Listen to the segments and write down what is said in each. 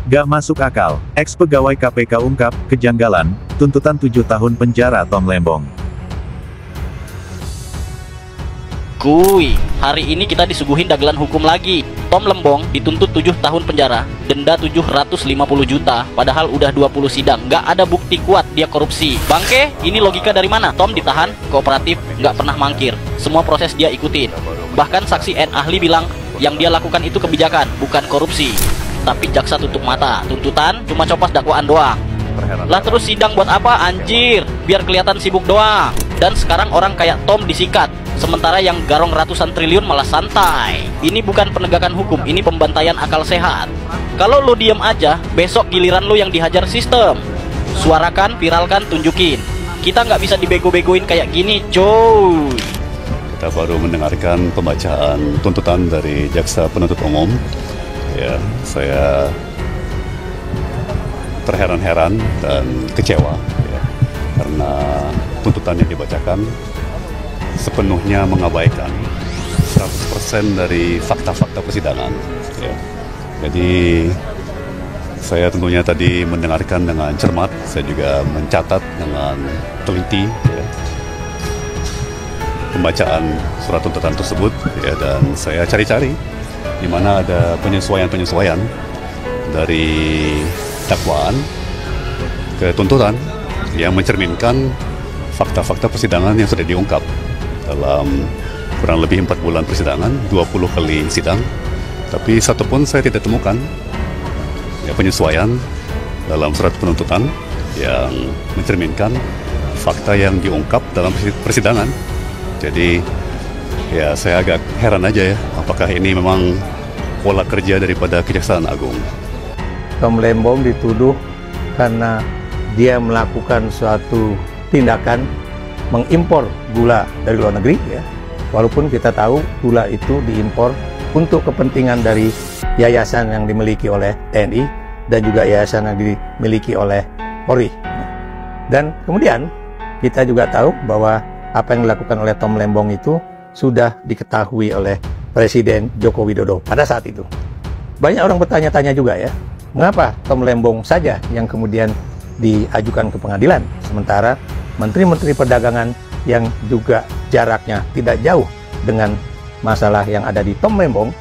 Gak masuk akal, ex-pegawai KPK ungkap, kejanggalan, tuntutan 7 tahun penjara Tom Lembong. Kuy, hari ini kita disuguhin dagelan hukum lagi. Tom Lembong dituntut 7 tahun penjara, denda 750 juta, padahal udah 20 sidang. Gak ada bukti kuat dia korupsi. Bangke, ini logika dari mana? Tom ditahan, kooperatif, gak pernah mangkir. Semua proses dia ikutin. Bahkan saksi N ahli bilang, yang dia lakukan itu kebijakan, bukan korupsi. Tapi jaksa tutup mata, tuntutan cuma copas dakwaan doang. Lah terus sidang buat apa anjir? Biar kelihatan sibuk doang. Dan sekarang orang kayak Tom disikat, sementara yang garong ratusan triliun malah santai. Ini bukan penegakan hukum, ini pembantaian akal sehat. Kalau lo diem aja, besok giliran lo yang dihajar sistem. Suarakan, viralkan, tunjukin. Kita nggak bisa dibego-begoin kayak gini, coy. Kita baru mendengarkan pembacaan tuntutan dari jaksa penuntut umum. Ya, saya terheran-heran dan kecewa ya, karena tuntutan yang dibacakan sepenuhnya mengabaikan 100% dari fakta-fakta persidangan ya. Jadi saya tentunya tadi mendengarkan dengan cermat, saya juga mencatat dengan teliti ya, pembacaan surat tuntutan tersebut ya, dan saya cari-cari di mana ada penyesuaian-penyesuaian dari dakwaan ke tuntutan yang mencerminkan fakta-fakta persidangan yang sudah diungkap dalam kurang lebih 4 bulan persidangan, 20 kali sidang. Tapi satu pun saya tidak temukan ya, penyesuaian dalam surat penuntutan yang mencerminkan fakta yang diungkap dalam persidangan. Jadi ya saya agak heran aja ya, apakah ini memang pola kerja daripada Kejaksaan Agung. Tom Lembong dituduh karena dia melakukan suatu tindakan mengimpor gula dari luar negeri ya. Walaupun kita tahu gula itu diimpor untuk kepentingan dari yayasan yang dimiliki oleh TNI dan juga yayasan yang dimiliki oleh Polri. Dan kemudian kita juga tahu bahwa apa yang dilakukan oleh Tom Lembong itu sudah diketahui oleh Presiden Joko Widodo pada saat itu. Banyak orang bertanya-tanya juga ya, mengapa Tom Lembong saja yang kemudian diajukan ke pengadilan, sementara Menteri-Menteri Perdagangan yang juga jaraknya tidak jauh dengan masalah yang ada di Tom Lembong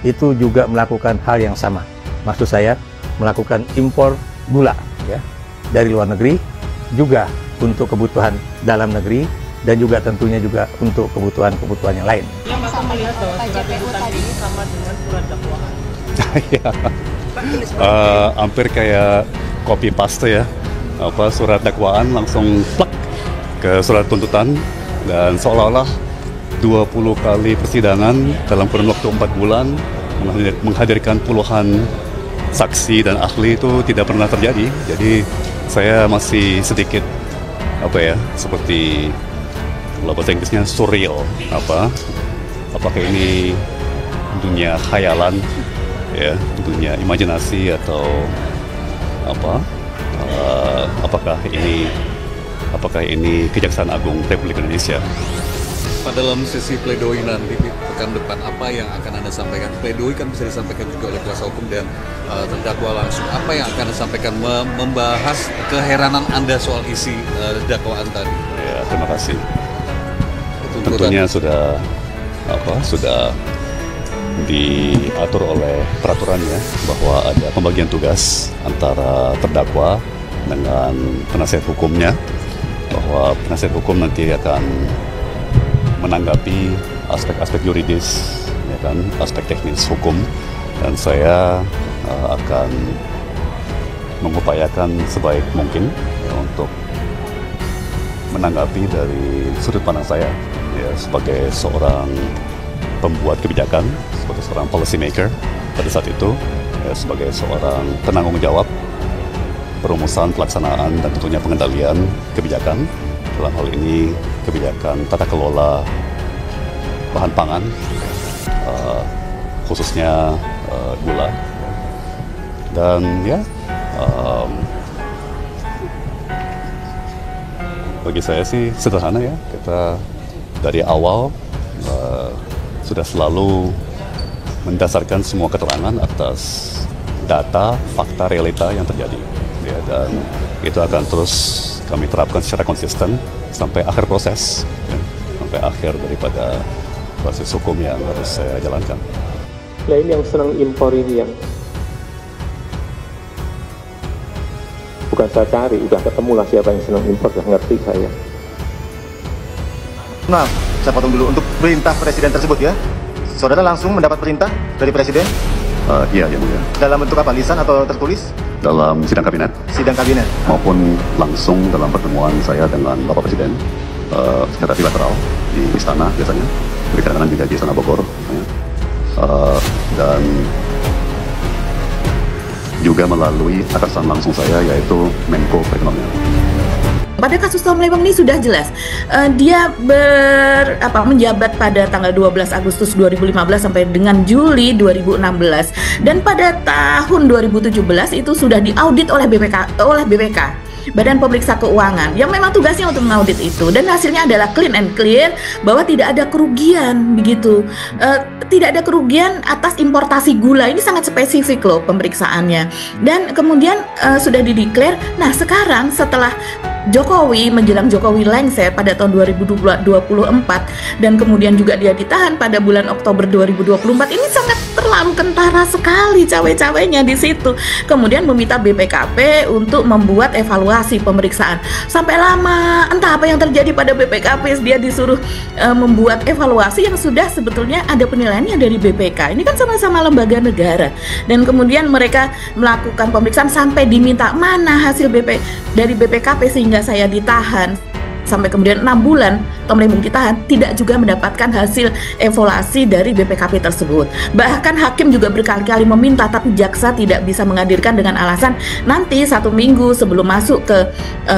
itu juga melakukan hal yang sama. Maksud saya melakukan impor gula ya, dari luar negeri juga untuk kebutuhan dalam negeri dan juga tentunya juga untuk kebutuhan-kebutuhan yang lain. Yang Bapak melihat bahwa surat tuntutan ini sama dengan surat dakwaan? Ya, hampir kayak copy paste ya, surat dakwaan langsung plek ke surat tuntutan, dan seolah-olah 20 kali persidangan dalam kurun waktu 4 bulan menghadirkan puluhan saksi dan ahli itu tidak pernah terjadi. Jadi saya masih sedikit seperti kalau bahasa Inggrisnya surreal, apakah ini dunia khayalan ya, dunia imajinasi atau apakah ini Kejaksaan Agung Republik Indonesia. Dalam sesi pledoi nanti pekan depan, apa yang akan Anda sampaikan? Pledoi kan bisa disampaikan juga oleh kuasa hukum dan terdakwa langsung. Apa yang akan Anda sampaikan membahas keheranan Anda soal isi dakwaan tadi? Ya, terima kasih. Tentunya sudah diatur oleh peraturannya bahwa ada pembagian tugas antara terdakwa dengan penasihat hukumnya, bahwa penasihat hukum nanti akan menanggapi aspek-aspek yuridis, ya kan, aspek teknis hukum, dan saya akan mengupayakan sebaik mungkin ya, untuk menanggapi dari sudut pandang saya ya, sebagai seorang pembuat kebijakan, sebagai seorang policy maker pada saat itu, ya, sebagai seorang penanggung jawab perumusan, pelaksanaan, dan tentunya pengendalian kebijakan. Dalam hal ini kebijakan tata kelola bahan pangan, khususnya gula. Dan ya, bagi saya sih sederhana ya, kita dari awal sudah selalu mendasarkan semua keterangan atas data, fakta, realita yang terjadi. Ya, dan itu akan terus kami terapkan secara konsisten sampai akhir proses, ya, sampai akhir daripada proses hukum yang harus saya jalankan. Lain yang senang impor ini yang bukan saya cari, udah ketemu lah siapa yang senang impor, udah ngerti saya. Nah, saya potong dulu. Untuk perintah presiden tersebut ya, saudara langsung mendapat perintah dari presiden? Iya, yang mulia. Dalam bentuk apa? Lisan atau tertulis? Dalam sidang kabinet. Sidang kabinet. Maupun langsung dalam pertemuan saya dengan Bapak Presiden secara bilateral di istana biasanya, kadang-kadang juga di Istana Bogor, ya. Dan juga melalui atasan langsung saya, yaitu Menko Perekonomian. Pada kasus Tom Lembong ini sudah jelas, dia menjabat pada tanggal 12 Agustus 2015 sampai dengan Juli 2016, dan pada tahun 2017 itu sudah diaudit oleh BPK, Badan Pemeriksa Keuangan, yang memang tugasnya untuk mengaudit itu, dan hasilnya adalah clean and clear bahwa tidak ada kerugian begitu, tidak ada kerugian atas importasi gula. Ini sangat spesifik loh pemeriksaannya, dan kemudian sudah dideklar. Nah sekarang setelah Jokowi menjelang Jokowi lengser pada tahun 2024 dan kemudian juga dia ditahan pada bulan Oktober 2024, ini sangat terlalu kentara sekali cawe-cawenya di situ. Kemudian meminta BPKP untuk membuat evaluasi pemeriksaan. Sampai lama, entah apa yang terjadi pada BPKP, dia disuruh membuat evaluasi yang sudah sebetulnya ada penilaiannya dari BPK. Ini kan sama-sama lembaga negara. Dan kemudian mereka melakukan pemeriksaan sampai diminta mana hasil dari BPKP sehingga saya ditahan. Sampai kemudian 6 bulan Tom Lembong ditahan, tidak juga mendapatkan hasil evaluasi dari BPKP tersebut. Bahkan hakim juga berkali-kali meminta, tapi jaksa tidak bisa menghadirkan dengan alasan nanti 1 minggu sebelum masuk ke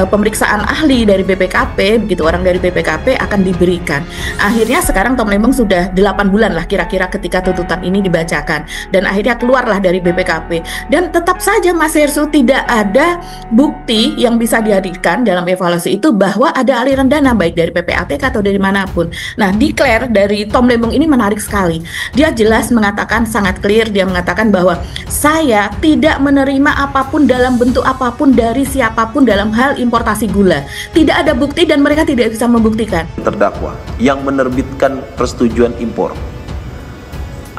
pemeriksaan ahli dari BPKP, begitu orang dari BPKP akan diberikan. Akhirnya sekarang Tom Lembong sudah 8 bulan lah kira-kira ketika tuntutan ini dibacakan, dan akhirnya keluarlah dari BPKP. Dan tetap saja Mas Hersu, tidak ada bukti yang bisa dihadirkan dalam evaluasi itu bahwa ada aliran dana baik dari PPATK atau dari manapun. Nah, declare dari Tom Lembong ini menarik sekali. Dia jelas mengatakan, sangat clear, dia mengatakan bahwa saya tidak menerima apapun dalam bentuk apapun dari siapapun dalam hal importasi gula. Tidak ada bukti dan mereka tidak bisa membuktikan. Terdakwa yang menerbitkan persetujuan impor,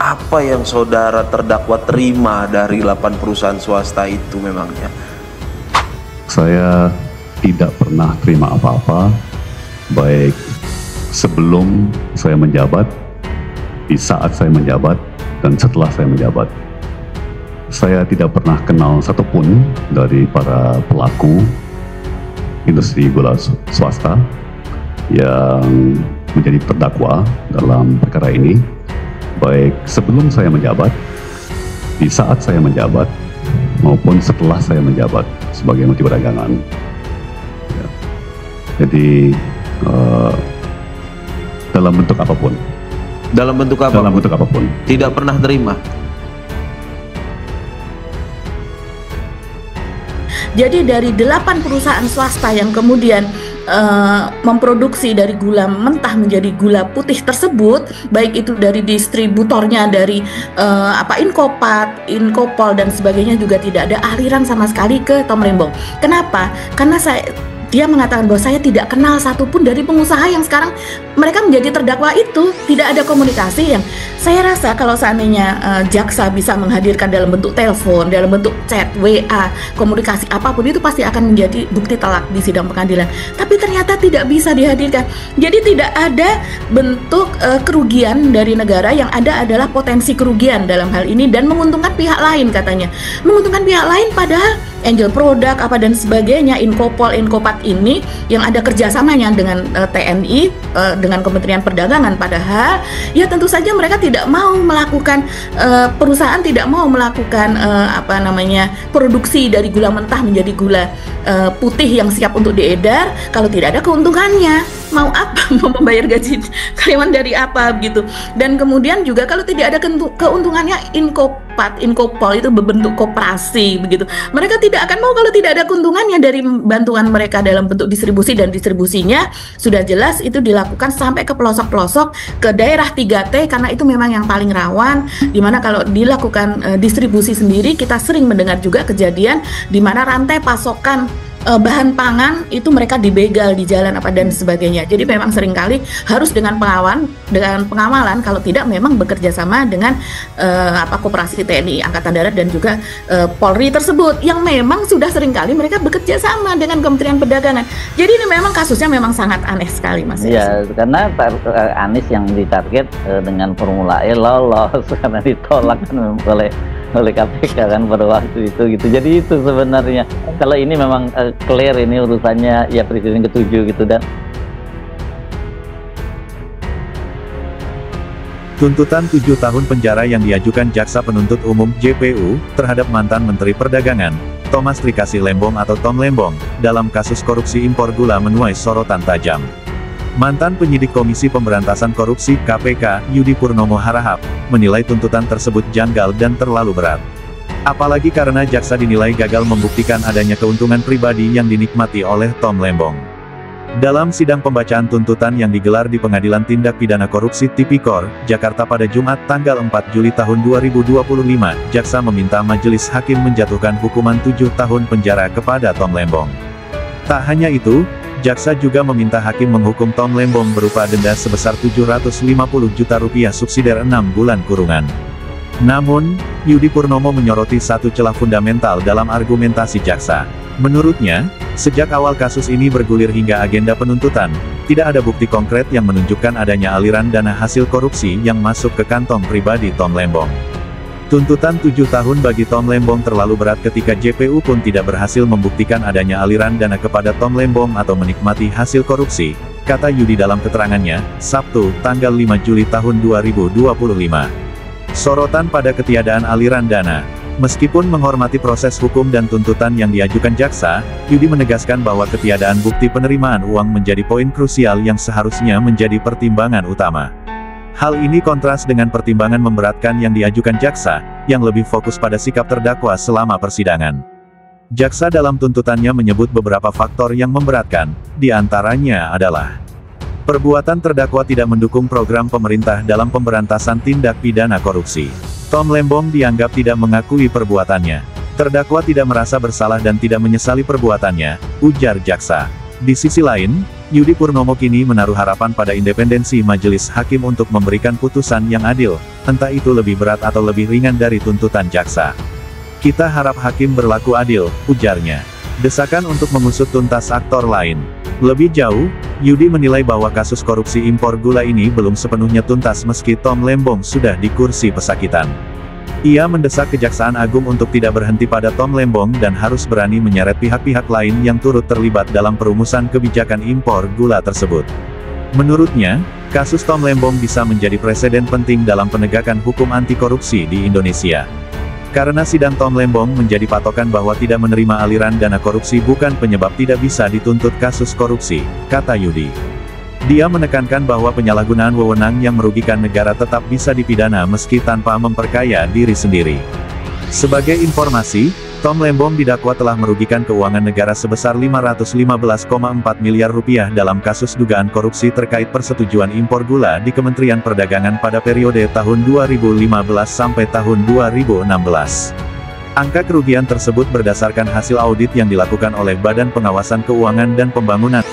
apa yang saudara terdakwa terima dari 8 perusahaan swasta itu memangnya? Saya tidak pernah terima apa-apa, baik sebelum saya menjabat, di saat saya menjabat, dan setelah saya menjabat. Saya tidak pernah kenal satupun dari para pelaku industri gula swasta yang menjadi terdakwa dalam perkara ini, baik sebelum saya menjabat, di saat saya menjabat, maupun setelah saya menjabat sebagai Menteri Perdagangan. Jadi dalam bentuk apapun. Dalam bentuk apapun? Dalam bentuk apapun. Tidak pernah terima. Jadi dari 8 perusahaan swasta yang kemudian memproduksi dari gula mentah menjadi gula putih tersebut, baik itu dari distributornya dari Inkopat, Inkopol dan sebagainya, juga tidak ada aliran sama sekali ke Tom Lembong. Kenapa? Karena dia mengatakan bahwa saya tidak kenal satupun dari pengusaha yang sekarang mereka menjadi terdakwa itu. Tidak ada komunikasi yang saya rasa kalau seandainya jaksa bisa menghadirkan dalam bentuk telepon, dalam bentuk chat, WA, komunikasi apapun, itu pasti akan menjadi bukti telak di sidang pengadilan. Tapi ternyata tidak bisa dihadirkan. Jadi tidak ada bentuk kerugian dari negara, yang ada adalah potensi kerugian dalam hal ini dan menguntungkan pihak lain katanya. Menguntungkan pihak lain padahal Angel Product apa dan sebagainya, Inkopol, Inkopat ini yang ada kerjasamanya dengan TNI, dengan Kementerian Perdagangan, padahal ya tentu saja mereka tidak mau melakukan, perusahaan tidak mau melakukan produksi dari gula mentah menjadi gula putih yang siap untuk diedar kalau tidak ada keuntungannya. mau apa, mau membayar gaji karyawan dari apa gitu. Dan kemudian juga kalau tidak ada keuntungannya, Inkopol itu berbentuk koperasi begitu. Mereka tidak akan mau kalau tidak ada keuntungannya dari bantuan mereka dalam bentuk distribusi, dan distribusinya sudah jelas itu dilakukan sampai ke pelosok-pelosok, ke daerah 3T, karena itu memang yang paling rawan, dimana kalau dilakukan distribusi sendiri, kita sering mendengar juga kejadian di mana rantai pasokan bahan pangan itu mereka dibegal di jalan apa dan sebagainya. Jadi memang seringkali harus dengan pengawalan, kalau tidak memang bekerja sama dengan koperasi TNI Angkatan Darat dan juga Polri tersebut, yang memang sudah seringkali mereka bekerja sama dengan Kementerian Perdagangan. Jadi ini memang kasusnya memang sangat aneh sekali, Mas. Iya, karena Anies yang ditarget dengan Formula E lolos karena ditolak oleh KPK kan pada waktu itu gitu. Jadi itu sebenarnya kalau ini memang clear, ini urusannya ya Presiden ke-7 gitu. Dan tuntutan 7 tahun penjara yang diajukan Jaksa Penuntut Umum JPU terhadap mantan Menteri Perdagangan Thomas Trikasih Lembong atau Tom Lembong dalam kasus korupsi impor gula menuai sorotan tajam. Mantan penyidik Komisi Pemberantasan Korupsi (KPK) Yudi Purnomo Harahap menilai tuntutan tersebut janggal dan terlalu berat. Apalagi karena jaksa dinilai gagal membuktikan adanya keuntungan pribadi yang dinikmati oleh Tom Lembong. Dalam sidang pembacaan tuntutan yang digelar di Pengadilan Tindak Pidana Korupsi Tipikor, Jakarta pada Jumat tanggal 4 Juli tahun 2025, jaksa meminta majelis hakim menjatuhkan hukuman 7 tahun penjara kepada Tom Lembong. Tak hanya itu, jaksa juga meminta hakim menghukum Tom Lembong berupa denda sebesar Rp750 juta subsidiar 6 bulan kurungan. Namun, Yudi Purnomo menyoroti satu celah fundamental dalam argumentasi jaksa. Menurutnya, sejak awal kasus ini bergulir hingga agenda penuntutan, tidak ada bukti konkret yang menunjukkan adanya aliran dana hasil korupsi yang masuk ke kantong pribadi Tom Lembong. Tuntutan 7 tahun bagi Tom Lembong terlalu berat ketika JPU pun tidak berhasil membuktikan adanya aliran dana kepada Tom Lembong atau menikmati hasil korupsi, kata Yudi dalam keterangannya, Sabtu, tanggal 5 Juli tahun 2025. Sorotan pada ketiadaan aliran dana. Meskipun menghormati proses hukum dan tuntutan yang diajukan jaksa, Yudi menegaskan bahwa ketiadaan bukti penerimaan uang menjadi poin krusial yang seharusnya menjadi pertimbangan utama. Hal ini kontras dengan pertimbangan memberatkan yang diajukan jaksa, yang lebih fokus pada sikap terdakwa selama persidangan. Jaksa dalam tuntutannya menyebut beberapa faktor yang memberatkan, di antaranya adalah perbuatan terdakwa tidak mendukung program pemerintah dalam pemberantasan tindak pidana korupsi. Tom Lembong dianggap tidak mengakui perbuatannya. Terdakwa tidak merasa bersalah dan tidak menyesali perbuatannya, ujar jaksa. Di sisi lain, Yudi Purnomo kini menaruh harapan pada independensi majelis hakim untuk memberikan putusan yang adil, entah itu lebih berat atau lebih ringan dari tuntutan jaksa. Kita harap hakim berlaku adil, ujarnya. Desakan untuk mengusut tuntas aktor lain. Lebih jauh, Yudi menilai bahwa kasus korupsi impor gula ini belum sepenuhnya tuntas meski Tom Lembong sudah di kursi pesakitan. Ia mendesak Kejaksaan Agung untuk tidak berhenti pada Tom Lembong dan harus berani menyeret pihak-pihak lain yang turut terlibat dalam perumusan kebijakan impor gula tersebut. Menurutnya, kasus Tom Lembong bisa menjadi preseden penting dalam penegakan hukum anti korupsi di Indonesia. Karena sidang Tom Lembong menjadi patokan bahwa tidak menerima aliran dana korupsi bukan penyebab tidak bisa dituntut kasus korupsi, kata Yudi. Dia menekankan bahwa penyalahgunaan wewenang yang merugikan negara tetap bisa dipidana meski tanpa memperkaya diri sendiri. Sebagai informasi, Tom Lembong didakwa telah merugikan keuangan negara sebesar Rp515,4 miliar dalam kasus dugaan korupsi terkait persetujuan impor gula di Kementerian Perdagangan pada periode tahun 2015 sampai tahun 2016. Angka kerugian tersebut berdasarkan hasil audit yang dilakukan oleh Badan Pengawasan Keuangan dan Pembangunan.